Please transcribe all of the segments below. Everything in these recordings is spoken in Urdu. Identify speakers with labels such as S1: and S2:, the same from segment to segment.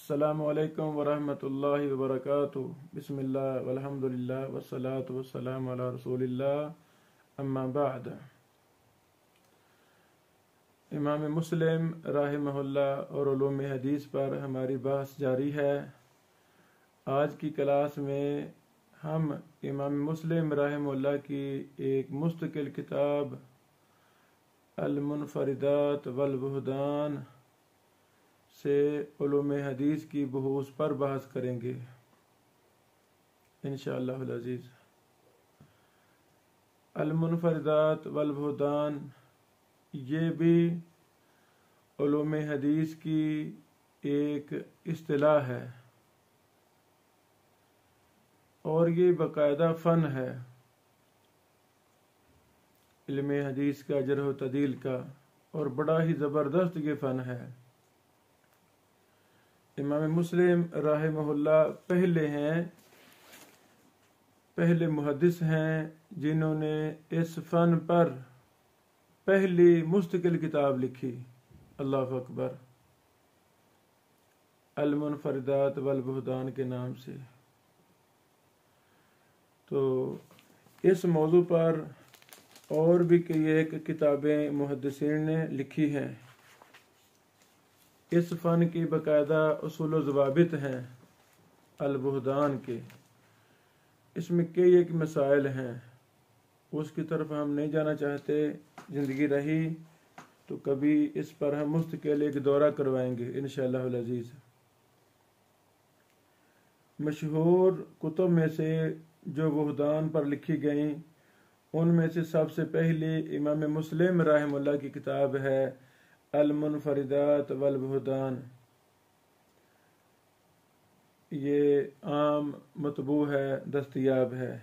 S1: السلام علیکم ورحمۃ اللہ وبرکاتہ۔ بسم اللہ والحمدللہ والصلاۃ والسلام علی رسول اللہ، اما بعد۔ امام مسلم رحمہ اللہ اور علوم حدیث پر ہماری بحث جاری ہے۔ آج کی کلاس میں ہم امام مسلم رحمہ اللہ کی ایک مستقل کتاب المنفردات والبہدان سے علوم حدیث کی بحوث پر بحث کریں گے انشاءاللہ العزیز۔ المنفردات والبہدان یہ بھی علوم حدیث کی ایک اصطلاح ہے اور یہ باقاعدہ فن ہے علم حدیث کا، جرح و تعدیل کا، اور بڑا ہی زبردست یہ فن ہے۔ امام مسلم رحمہ اللہ پہلے محدث ہیں جنہوں نے اس فن پر پہلی مستقل کتاب لکھی۔ اللہ اکبر، المنفردات والبہدان کے نام سے۔ تو اس موضوع پر اور بھی کئی ایک کتابیں محدثین نے لکھی ہیں۔ اس فن کی باقاعدہ اصول و ضوابط ہیں البہدان کے۔ اس میں کئی ایک مسائل ہیں، اس کی طرف ہم نہیں جانا چاہتے۔ زندگی رہی تو کبھی اس پر ہم مستقل ایک دورہ کروائیں گے انشاءاللہ العزیز۔ مشہور کتب میں سے جو بہدان پر لکھی گئیں ان میں سے سب سے پہلی امام مسلم رحمہ اللہ کی کتاب ہے المنفردات والبہدان۔ یہ عام مطبوع ہے، دستیاب ہے۔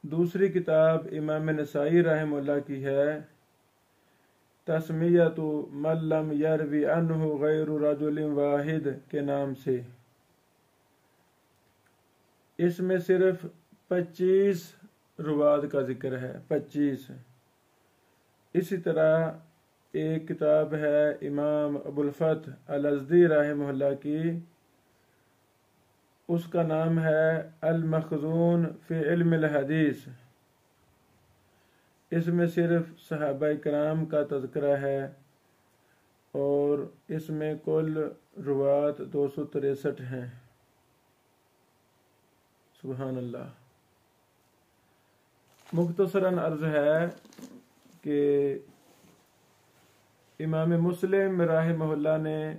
S1: دوسری کتاب امام نسائی رحمہ اللہ کی ہے تسمیۃ من لم یروی عنہ غیر رجل واحد کے نام سے۔ اس میں صرف 25 رواد کا ذکر ہے، 25۔ اسی طرح ایک کتاب ہے امام ابو الفتح الازدی رحمہ اللہ کی، اس کا نام ہے المخزون فی علم الحدیث۔ اس میں صرف صحابہ کرام کا تذکرہ ہے اور اس میں کل روات 263 ہیں۔ سبحان اللہ۔ مختصراً عرض ہے کہ امام مسلم رحمہ اللہ نے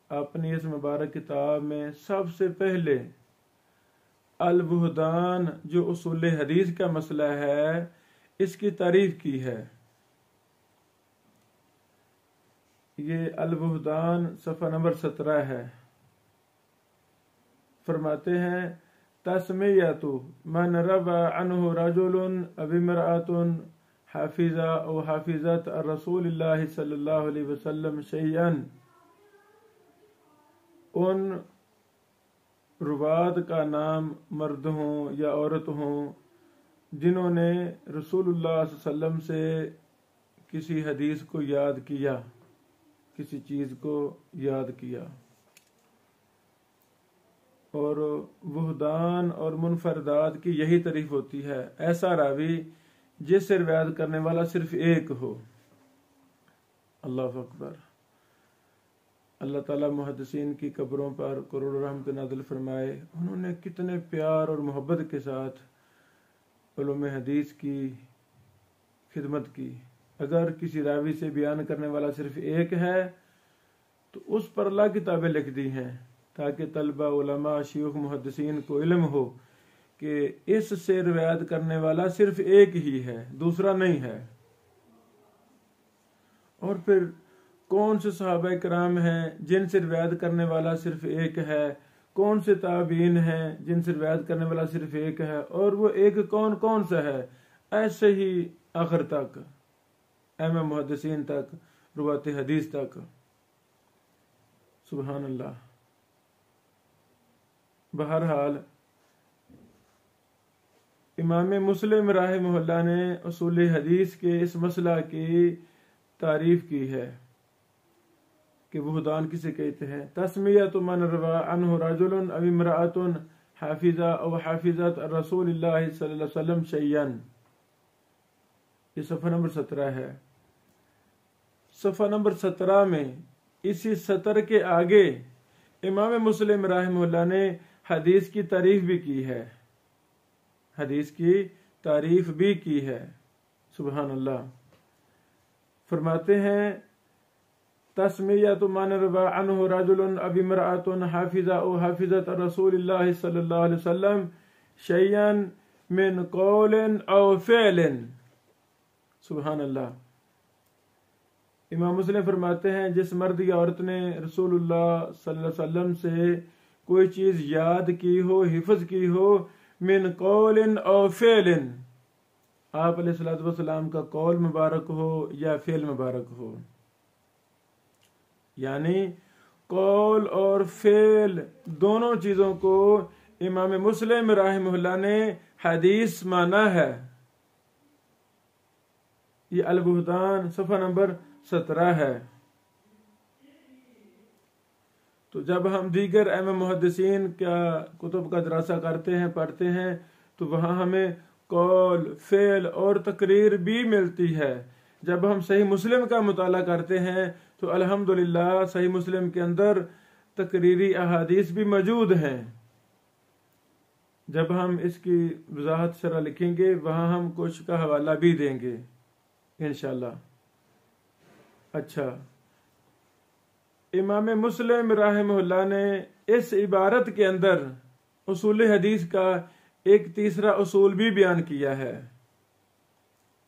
S1: اپنی اس مبارک کتاب میں سب سے پہلے البہدان جو اصول حدیث کا مسئلہ ہے اس کی تعریف کی ہے۔ یہ البہدان صفحہ نمبر 17 ہے۔ فرماتے ہیں تسمیۃ من روى عنه رجل او امرأة حافظہ او حافظت رسول اللہ صلی اللہ علیہ وسلم شیئا، ان رواد کا نام مرد ہوں یا عورت ہوں جنہوں نے رسول اللہ صلی اللہ علیہ وسلم سے کسی حدیث کو یاد کیا، کسی چیز کو یاد کیا۔ اور بہدان اور منفردات کی یہی تعریف ہوتی ہے، ایسا راوی جس سے روایت کرنے والا صرف ایک ہو۔ اللہ اکبر۔ اللہ تعالیٰ محدثین کی قبروں پر کروڑ رحمت نازل فرمائے۔ انہوں نے کتنے پیار اور محبت کے ساتھ علوم حدیث کی خدمت کی۔ اگر کسی راوی سے بیان کرنے والا صرف ایک ہے تو اس پر اللہ کتابیں لکھ دی ہیں تاکہ طلبہ، علماء، شیوخ، محدثین کو علم ہو کہ اس سے روایت کرنے والا صرف ایک ہی ہے، دوسرا نہیں ہے۔ اور پھر کون سے صحابہ کرام ہیں جن سے روایت کرنے والا صرف ایک ہے، کون سے تابعین ہیں جن سے روایت کرنے والا صرف ایک ہے، اور وہ ایک کون کون سا ہے، ایسے ہی آخر تک، ائمہ محدثین تک، روات حدیث تک۔ سبحان اللہ۔ بہرحال امام مسلم رحمہ اللہ نے اصول حدیث کے اس مسئلہ کی تعریف کی ہے کہ بہتان کسے کہتے ہیں. تسمیت من روا عنہ رجل او امرأۃ حافظہ او حافظت رسول اللہ صلی اللہ علیہ وسلم شیئن. یہ صفحہ نمبر 17 ہے. صفحہ نمبر 17 میں اسی سطر کے آگے امام مسلم رحمہ اللہ نے حدیث کی تعریف بھی کی ہے. حدیث کی تعریف بھی کی ہے. سبحان اللہ. فرماتے ہیں تسمیت من روا عنہ رجل او امرأۃ حافظہ او حافظت رسول اللہ صلی اللہ علیہ وسلم شیئا من قول او فعل. سبحان اللہ. امام مسلم فرماتے ہیں جس مرد یا عورت نے رسول اللہ صلی اللہ علیہ وسلم سے کوئی چیز یاد کی ہو، حفظ کی ہو، من قول او فعل، آپ علیہ الصلوۃ والسلام کا قول مبارک ہو یا فعل مبارک ہو، یعنی قول اور فعل دونوں چیزوں کو امام مسلم رحمہ اللہ نے حدیث مانا ہے. یہ البہتان صفحہ نمبر 17 ہے. تو جب ہم دیگر اہم محدثین کا کتب کا دراسہ کرتے ہیں، پڑھتے ہیں، تو وہاں ہمیں قول، فعل اور تقریر بھی ملتی ہے. جب ہم صحیح مسلم کا مطالعہ کرتے ہیں تو الحمدللہ صحیح مسلم کے اندر تقریری احادیث بھی موجود ہیں. جب ہم اس کی وضاحت شرح لکھیں گے وہاں ہم کچھ کا حوالہ بھی دیں گے انشاءاللہ. اچھا، امام مسلم رحمہ اللہ نے اس عبارت کے اندر اصول حدیث کا ایک تیسرا اصول بھی بیان کیا ہے.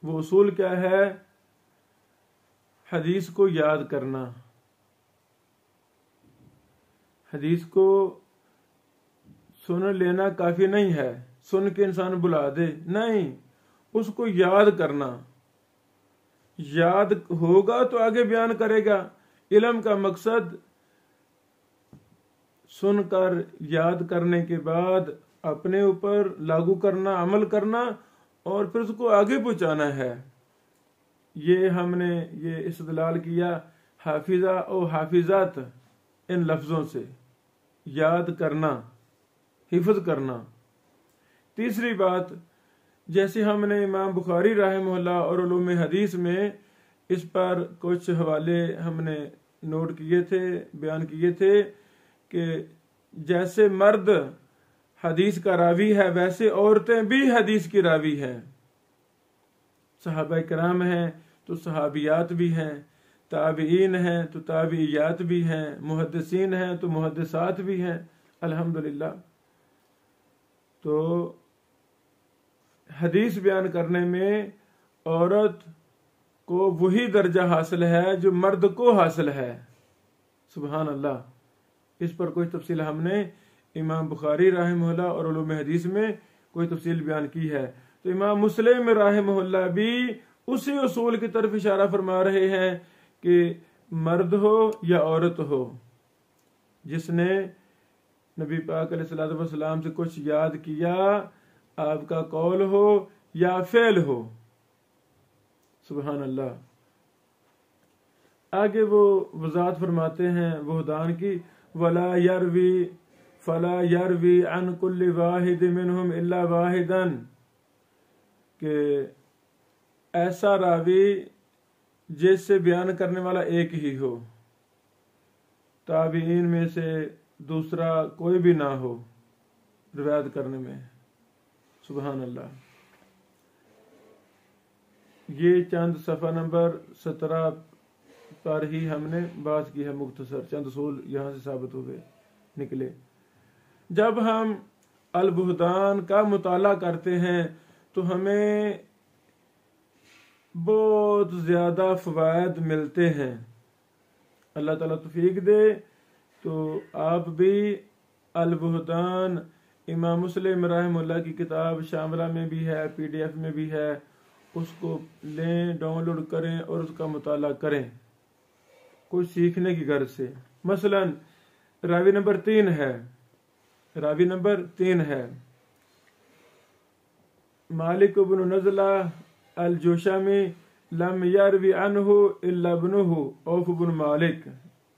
S1: وہ اصول کیا ہے؟ حدیث کو یاد کرنا. حدیث کو سن لینا کافی نہیں ہے، سن کے انسان بلا دے، نہیں، اس کو یاد کرنا. یاد ہوگا تو آگے بیان کرے گا. علم کا مقصد سن کر یاد کرنے کے بعد اپنے اوپر لاگو کرنا، عمل کرنا اور پھر اس کو آگے پہنچانا ہے. یہ ہم نے یہ استدلال کیا حافظہ او حافظات ان لفظوں سے، یاد کرنا، حفظ کرنا. تیسری بات، جیسے ہم نے امام بخاری رحمہ اللہ اور علوم حدیث میں اس پر کچھ حوالے ہم نے نوٹ کیے تھے، بیان کیے تھے کہ جیسے مرد حدیث کا راوی ہے ویسے عورتیں بھی حدیث کی راوی ہیں. صحابہ کرام ہیں تو صحابیات بھی ہیں، تابعین ہیں تو تابعیات بھی ہیں، محدثین ہیں تو محدثات بھی ہیں. الحمدللہ. تو حدیث بیان کرنے میں عورت کو وہی درجہ حاصل ہے جو مرد کو حاصل ہے. سبحان اللہ. اس پر کوئی تفصیل ہم نے امام بخاری رحمہ اللہ اور علوم حدیث میں کوئی تفصیل بیان کی ہے. تو امام مسلم رحمہ اللہ بھی اسی اصول کی طرف اشارہ فرما رہے ہیں کہ مرد ہو یا عورت ہو، جس نے نبی پاک علیہ الصلوۃ والسلام سے کچھ یاد کیا، آپ کا قول ہو یا فعل ہو. سبحان اللہ. آگے وہ وضاحت فرماتے ہیں بہتان کی، ولا یروی فلا یروی عن کل واحد منہم الا واحدا، کہ ایسا راوی جس سے بیان کرنے والا ایک ہی ہو، تابعین میں سے دوسرا کوئی بھی نہ ہو روایت کرنے میں. سبحان اللہ. یہ چند صفحہ نمبر 17 پر ہی ہم نے بات کی ہے، مختصر چند اصول یہاں سے ثابت ہوئے نکلے. جب ہم البہتان کا مطالعہ کرتے ہیں تو ہمیں بہت زیادہ فوائد ملتے ہیں. اللہ تعالیٰ توفیق دے تو آپ بھی البہتان امام مسلم رحمہ اللہ کی کتاب شاملہ میں بھی ہے، PDF میں بھی ہے، اس کو لیں، ڈاؤن لوڈ کریں اور اس کا مطالعہ کریں کچھ سیکھنے کی غرض سے. مثلا راوی نمبر 3 ہے مالک بن نزلہ الجوشمی، لم یروی عنہ الا ابنہ عوف بن مالک.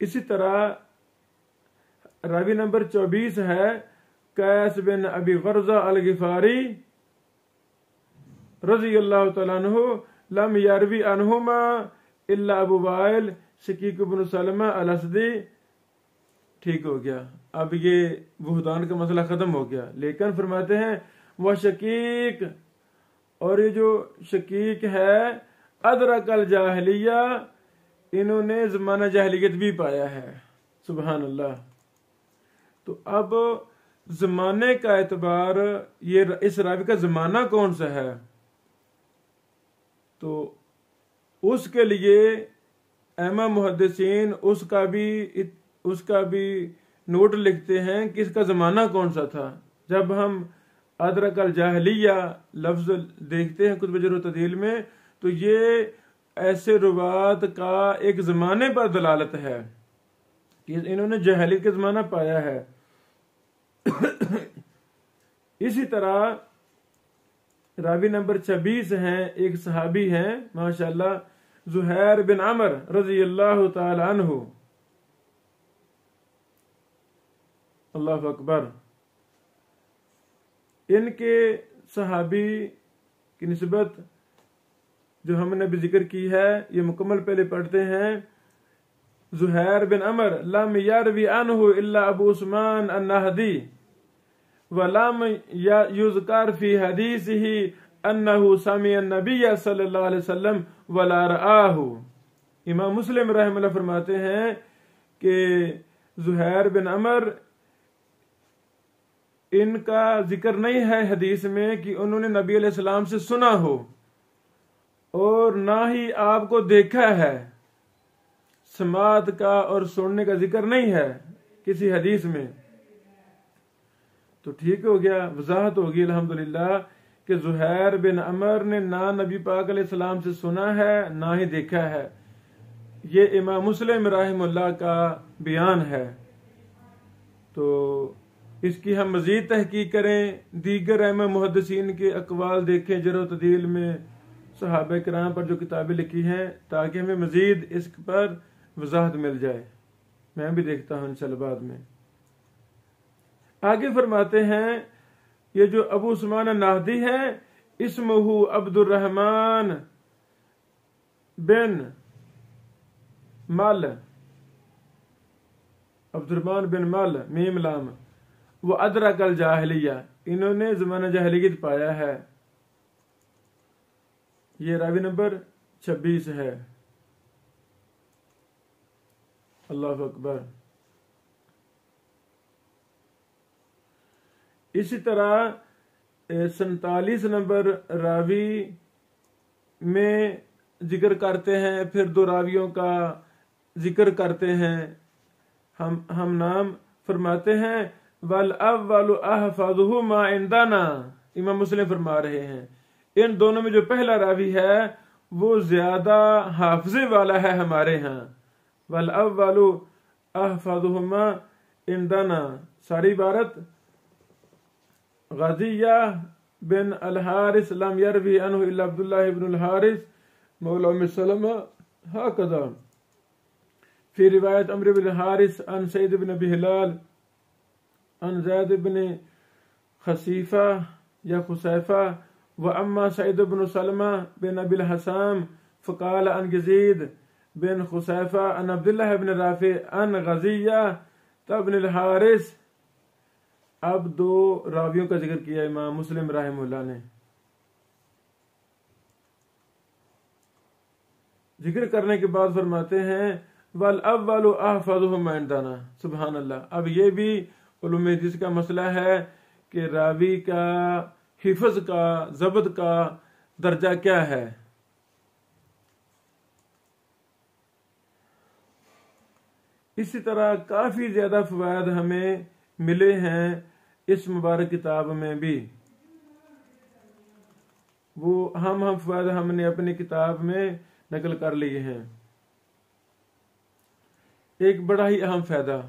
S1: اسی طرح راوی نمبر 24 ہے قیس بن ابی غرزہ الغفاری رضی اللہ تعالیٰ عنہ لم یروی عنہما الا ابو وائل شقیق بن سلمہ الاسدی. ٹھیک ہو گیا، اب یہ بہتان کا مسئلہ ختم ہو گیا. لیکن فرماتے ہیں وہ شقیق، اور یہ جو شقیق ہے ادرک الجاہلیہ، انہوں نے زمانہ جاہلیت بھی پایا ہے. سبحان اللہ. تو اب زمانے کا اعتبار، یہ اس راوی کا زمانہ کون سا ہے، تو اس کے لیے ائمہ محدثین اس کا بھی نوٹ لکھتے ہیں کہ اس کا زمانہ کون سا تھا. جب ہم ادرک الجاہلیہ لفظ دیکھتے ہیں کتب جرح و تعدیل میں، تو یہ ایسے روات کا ایک زمانے پر دلالت ہے کہ انہوں نے جاہلیت کا زمانہ پایا ہے. اسی طرح راوی نمبر 26 ہیں، ایک صحابی ہیں ماشاءاللہ، زہیر بن عمر رضی اللہ تعالی عنہ. اللہ اکبر. ان کے صحابی کی نسبت جو ہم نے بھی ذکر کی ہے، یہ مکمل پہلے پڑھتے ہیں. زہیر بن عمر لم یروی عنہ الا ابو عثمان النہدی ولم یذکر فی حدیثہ انہ سمع النبی صلی اللہ علیہ وسلم ولا رآہ. امام مسلم رحمہ اللہ فرماتے ہیں کہ زہیر بن عمر، ان کا ذکر نہیں ہے حدیث میں کہ انہوں نے نبی علیہ السلام سے سنا ہو، اور نہ ہی آپ کو دیکھا ہے. سماعت کا اور سننے کا ذکر نہیں ہے کسی حدیث میں. تو ٹھیک ہو گیا، وضاحت ہوگی الحمدللہ کہ زہیر بن عمر نے نہ نبی پاک علیہ السلام سے سنا ہے نہ ہی دیکھا ہے. یہ امام مسلم رحمہ اللہ کا بیان ہے. تو اس کی ہم مزید تحقیق کریں، دیگر ائمہ محدثین کے اقوال دیکھیں جرح و تعدیل میں، صحابہ کرام پر جو کتابیں لکھی ہیں، تاکہ ہمیں مزید اس پر وضاحت مل جائے. میں بھی دیکھتا ہوں انشاءاللہ بعد میں. آگے فرماتے ہیں یہ جو ابو عثمان النہدی ہے، اسمہ عبد الرحمن بن مل، عبد الرحمن بن مل میم لام، وہ ادرک الجاہلیہ، انہوں نے زمانہ جاہلیت پایا ہے. یہ راوی نمبر 26 ہے. اللہ اکبر. اسی طرح 47 نمبر راوی میں ذکر کرتے ہیں، پھر 2 راویوں کا ذکر کرتے ہیں. ہم نام فرماتے ہیں وَالْأَوَّلُ أَحْفَظُهُمَا عِنْدَنَا. امام مسلم فرما رہے ہیں ان دونوں میں جو پہلا راوی ہے وہ زیادہ حافظے والا ہے ہمارے ہاں. وَالْأَوَّلُ أَحْفَظُهُمَا عِنْدَنَا. ساری عبارت غازیہ بن الحارث لم یروی عنہ الا عبداللہ بن الحارث مولا ام سلمہ ہکذا. فی روایت عمرو بن الحارث عن سعید بن ابی ہلال عن زید بن خصیفہ یا خصیفہ واما سعید بن سلمہ بن ابی الحسام فقال عن یزید بن خصیفہ عن عبداللہ بن رافع عن غازیہ بن الحارث. اب 2 راویوں کا ذکر کیا امام مسلم رحمہ اللہ نے. ذکر کرنے کے بعد فرماتے ہیں وَالْأَوَّلُ أَحْفَظُهُمَا عِنْدَنَا. سبحان اللہ. اب یہ بھی علوم حدیث کا مسئلہ ہے کہ راوی کا حفظ کا، ضبط کا درجہ کیا ہے. اسی طرح کافی زیادہ فوائد ہمیں ملے ہیں اس مبارک کتاب میں بھی. وہ ہم فوائد ہم نے اپنی کتاب میں نقل کر لیے ہیں. ایک بڑا ہی اہم فائدہ،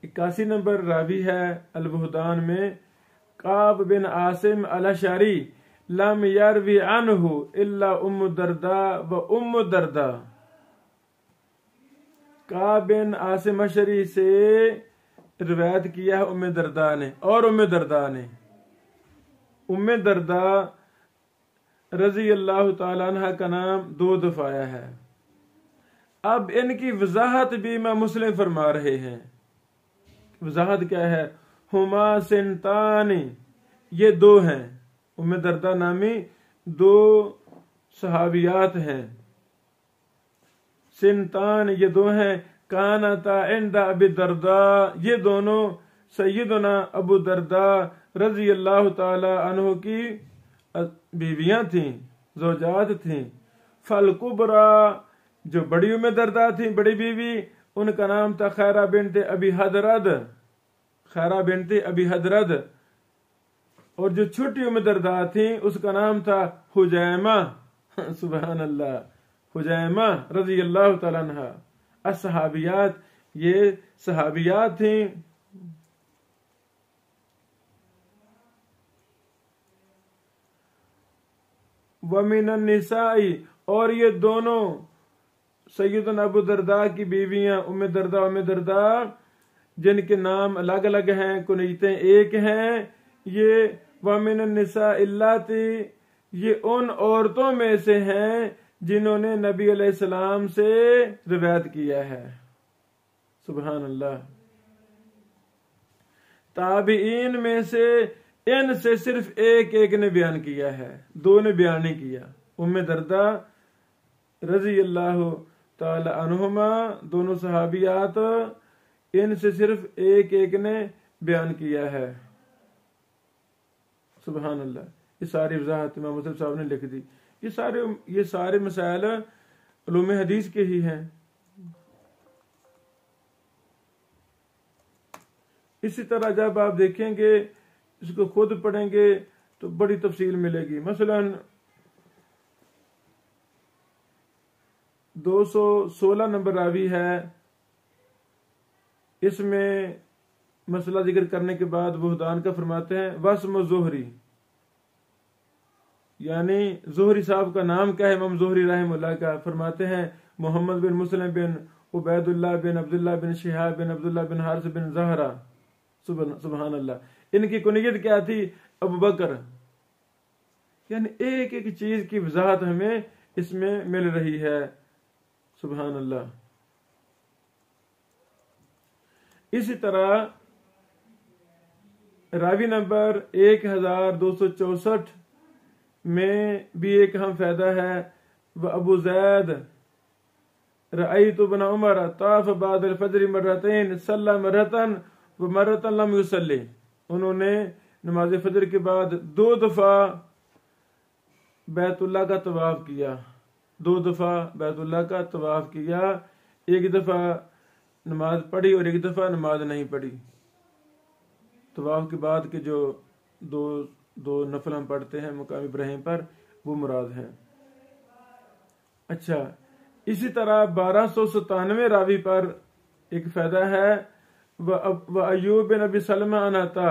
S1: 81 نمبر راوی ہے البہدان میں کعب بن عاصم الاشعری لم یروی عنہ الا ام الدرداء و ام الدرداء. کعب بن عاصم اشعری سے روایت کیا ہے ام درداء نے، اور ام درداء رضی اللہ تعالی عنہ کا نام 2 دفعہ آیا ہے۔ اب ان کی وضاحت بھی امام مسلم فرما رہے ہیں۔ وضاحت کیا ہے؟ ہما سنتانی، یہ 2 ہیں، ام درداء نامی 2 صحابیات ہیں۔ سنتان، یہ 2 ہیں، کانتا عند ابی الدرداء، یہ دونوں سیدنا ابو درداء رضی اللہ تعالی عنہ کی بیویاں تھیں، زوجات تھیں۔ فالکبرى، جو بڑی ام درداء تھیں، بڑی بیوی، ان کا نام تھا خیرہ بنت ابی حضرد، اور جو چھوٹی ام درداء تھیں اس کا نام تھا حجیمہ، سبحان اللہ، حجیمہ رضی اللہ تعالیٰ عنہ۔ الصحابیات، یہ صحابیات تھیں۔ ومن النساء، اور یہ دونوں سیدنا ابو درداء کی بیویاں ام درداء جن کے نام الگ الگ ہیں، کنیتیں ایک ہیں، یہ ومن النساء اللاتی، یہ ان عورتوں میں سے ہیں جنہوں نے نبی علیہ السلام سے روایت کیا ہے، سبحان اللہ۔ تابعین میں سے ان سے صرف ایک نے بیان کیا ہے، 2 نے بیان نہیں کیا۔ ام درداء رضی اللہ تعالی عنہما، دونوں صحابیات، ان سے صرف ایک نے بیان کیا ہے، سبحان اللہ۔ یہ ساری وضاحت امام مسلم صاحب نے لکھ دی۔ یہ سارے مسائل علوم حدیث کے ہی ہیں۔ اسی طرح جب آپ دیکھیں گے، اس کو خود پڑھیں گے تو بڑی تفصیل ملے گی۔ مثلا 216 نمبر راوی ہے، اس میں مسئلہ ذکر کرنے کے بعد بہتان کا فرماتے ہیں وسم زہری، یعنی زہری صاحب کا نام کیا ہے؟ امام زہری رحم اللہ کا، فرماتے ہیں محمد بن مسلم بن عبید اللہ بن عبداللہ بن شہاب بن عبداللہ بن حارث بن زہرہ، سبحان اللہ۔ ان کی کنیت کیا تھی؟ ابو بکر۔ یعنی ایک چیز کی وضاحت ہمیں اس میں مل رہی ہے، سبحان اللہ۔ اسی طرح راوی نمبر 1264 میں بھی ایک اہم فائدہ ہے، وہ ابو زید رأیت ابن عمر طاف بعد الفجر مرتين صلى مرة ومرة لم يصلي، انہوں نے نماز فجر کے بعد 2 دفعہ بیت اللہ کا طواف کیا، 2 دفعہ بیت اللہ کا طواف کیا، ایک دفعہ نماز پڑھی اور ایک دفعہ نماز نہیں پڑھی۔ طواف کے بعد کے جو دو نفل ہم پڑھتے ہیں مقام ابراہیم پر، وہ مراد ہیں۔ اچھا، اسی طرح 1297 راوی پر ایک فائدہ ہے، وَأَيُّوبَ بن ابی سلمہ انتا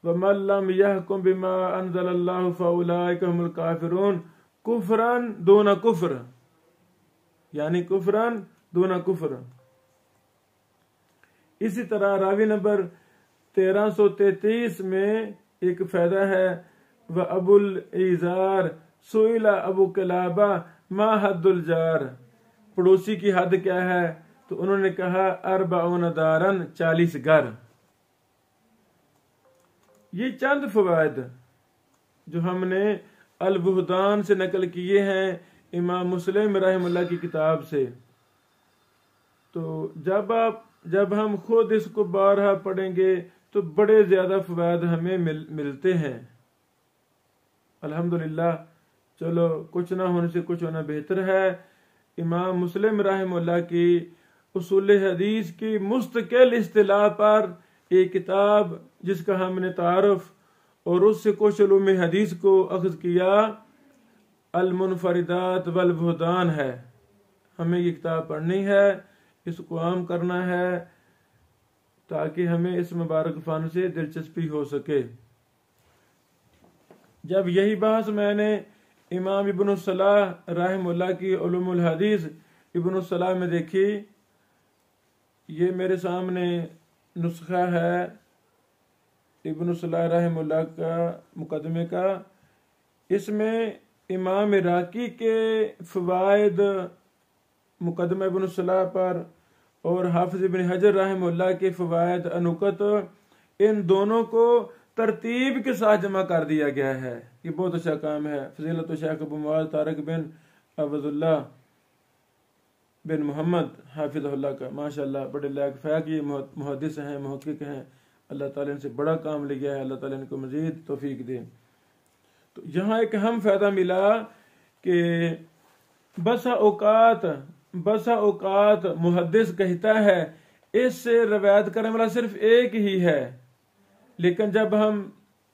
S1: وَمَن لَّمْ يَحْكُم بِمَا أَنزَلَ اللَّهُ فَأُولَٰئِكَ هُمُ الْكَافِرُونَ کفراً دون کفر، یعنی کفراً دون کفر۔ اسی طرح راوی نمبر 1333 میں ایک فائدہ ہے، وَأَبُو الْإِيزَارِ سُئِلَ ابو قلابہ ما حد الجار، پڑوسی کی حد کیا ہے؟ تو انہوں نے کہا 40 دارن، 40 گھر۔ یہ چند فوائد جو ہم نے البہدان سے نقل کیے ہیں امام مسلم رحم اللہ کی کتاب سے، تو جب ہم خود اس کو بارہا پڑھیں گے تو بڑے زیادہ فوائد ہمیں ملتے ہیں، الحمدللہ۔ چلو، کچھ نہ ہونے سے کچھ ہونا بہتر ہے۔ امام مسلم رحم اللہ کی اصول حدیث کی مستقل اصطلاح پر ایک کتاب جس کا ہم نے تعارف اور اس سے کچھ علوم حدیث کو اخذ کیا، المنفردات والبہدان ہے۔ ہمیں یہ کتاب پڑھنی ہے، اس کو عام کرنا ہے تاکہ ہمیں اس مبارک فن سے دلچسپی ہو سکے۔ جب یہی بحث میں نے امام ابن الصلاح رحم اللہ کی علوم الحدیث ابن الصلاح میں دیکھی یہ میرے سامنے نسخہ ہے ابن صلاح رحمہ اللہ کا مقدمے کا. اس میں امام عراقی کے فوائد مقدمہ ابن صلاح پر اور حافظ ابن حجر رحمہ اللہ کے فوائد انکت، ان دونوں کو ترتیب کے ساتھ جمع کر دیا گیا ہے. یہ بہت اچھا کام ہے فضیلت شیخ ابو معاذ طارق بن عبد اللہ بن محمد حافظ اللہ کا. ماشاءاللہ بڑے لائق فیق یہ محدث ہیں، محقق ہیں. اللہ تعالیٰ ان سے بڑا کام لیا ہے. اللہ تعالیٰ ان کو مزید توفیق دے. تو یہاں ایک اہم فائدہ ملا کہ بسا اوقات محدث کہتا ہے اس سے روایت کرنے والا صرف ایک ہی ہے، لیکن جب ہم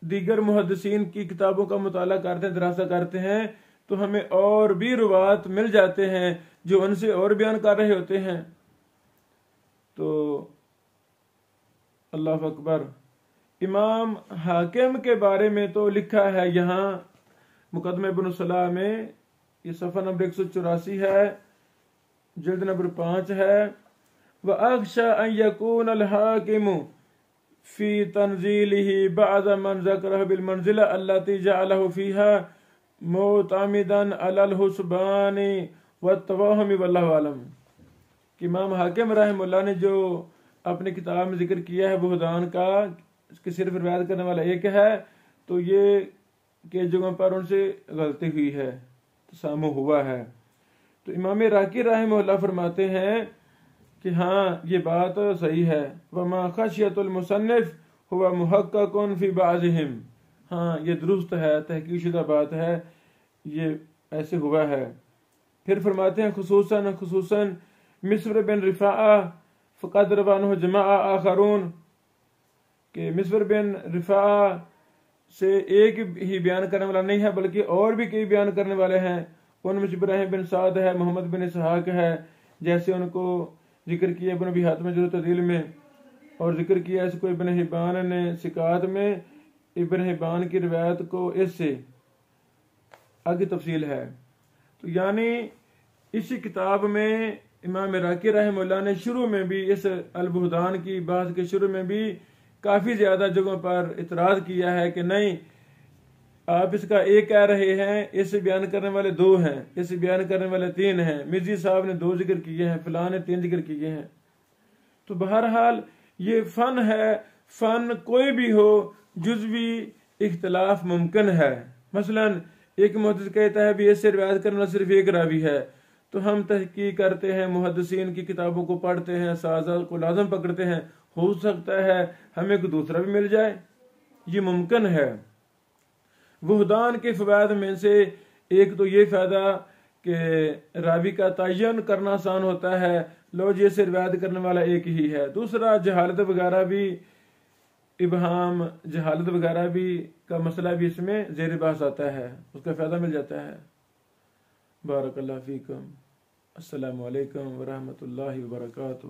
S1: دیگر محدثین کی کتابوں کا مطالعہ کرتے ہیں، دراسہ کرتے ہیں، تو ہمیں اور بھی روایت مل جاتے ہیں جو ان سے اور بیان کر رہے ہوتے ہیں. تو اللہ اکبر. امام حاکم کے بارے میں تو لکھا ہے یہاں مقدمہ ابن صلاح میں، یہ صفحہ نمبر 184 ہے، جلد نمبر 5 ہے. وَأَخْشَى أَن يَكُونَ الْحَاكِمُ فِي تَنزِيلِهِ بَعْضَ مَنْ ذَكَرَهُ بِالْمَنْزِلَةِ الَّتِي جَعَلَهُ فِيهَا مُعْتَمِدًا عَلَى الْحُسْبَانِ وَالتَّوَهُمِ وَاللَّهُ أَعْلَمُ. کہ امام حاکم رحمہ اللہ نے جو اپنی کتاب میں ذکر کیا ہے بہتان کا کہ صرف روایت کرنے والا ایک ہے، تو یہ کہ جگہوں پر ان سے غلطی ہوئی ہے، تسامح ہوا ہے. تو امام عراقی رحمہ اللہ فرماتے ہیں کہ ہاں یہ بات صحیح ہے. وما خشیت المصنف ہوا محقق فی بعضهم. ہاں یہ درست ہے، تحقیق شدہ بات ہے، یہ ایسے ہوا ہے. پھر فرماتے ہیں خصوصاً مصور بن رفاعہ فقد روانہ جماعہ آخرون، کہ مصور بن رفاعہ سے ایک ہی بیان کرنے والا نہیں ہے بلکہ اور بھی کئی بیان کرنے والے ہیں. ان میں ابراہیم بن سعد ہے، محمد بن اسحاق ہے، جیسے ان کو ذکر کیا ابن ابی حاتم جرح تعدیل میں، اور ذکر کیا اس کو ابن حبان نے ثقات میں. ابن حبان کی روایت کو اس سے آگے تفصیل ہے. تو یعنی اسی کتاب میں امام عراقی رحمہ اللہ نے شروع میں بھی اس البہدان کی بحث کے شروع میں بھی کافی زیادہ جگہوں پر اعتراض کیا ہے کہ نہیں، آپ اس کا ایک کہہ رہے ہیں، اس سے بیان کرنے والے 2 ہیں، اس سے بیان کرنے والے 3 ہیں، مرزی صاحب نے 2 ذکر کیے ہیں، فلاں نے 3 ذکر کیے ہیں. تو بہرحال یہ فن ہے، فن کوئی بھی ہو جزوی اختلاف ممکن ہے. مثلا ایک محدث کہتا ہے بھی اس سے روایت کرنے والا صرف ایک راوی ہے، تو ہم تحقیق کرتے ہیں، محدثین کی کتابوں کو پڑھتے ہیں، سازہ کو لازم پکڑتے ہیں، ہو سکتا ہے ہمیں کوئی دوسرا بھی مل جائے، یہ ممکن ہے. وحدان کے فوائد میں سے ایک تو یہ فائدہ کہ راوی کا تعین کرنا آسان ہوتا ہے، لو جی سے روایت کرنے والا ایک ہی ہے. دوسرا جہالت وغیرہ بھی، ابہام جہالت وغیرہ بھی کا مسئلہ بھی اس میں زیر بحث آتا ہے، اس کا فائدہ مل جاتا ہے. بارک اللہ فیکم. السلام علیکم ورحمۃ اللہ وبرکاتہ.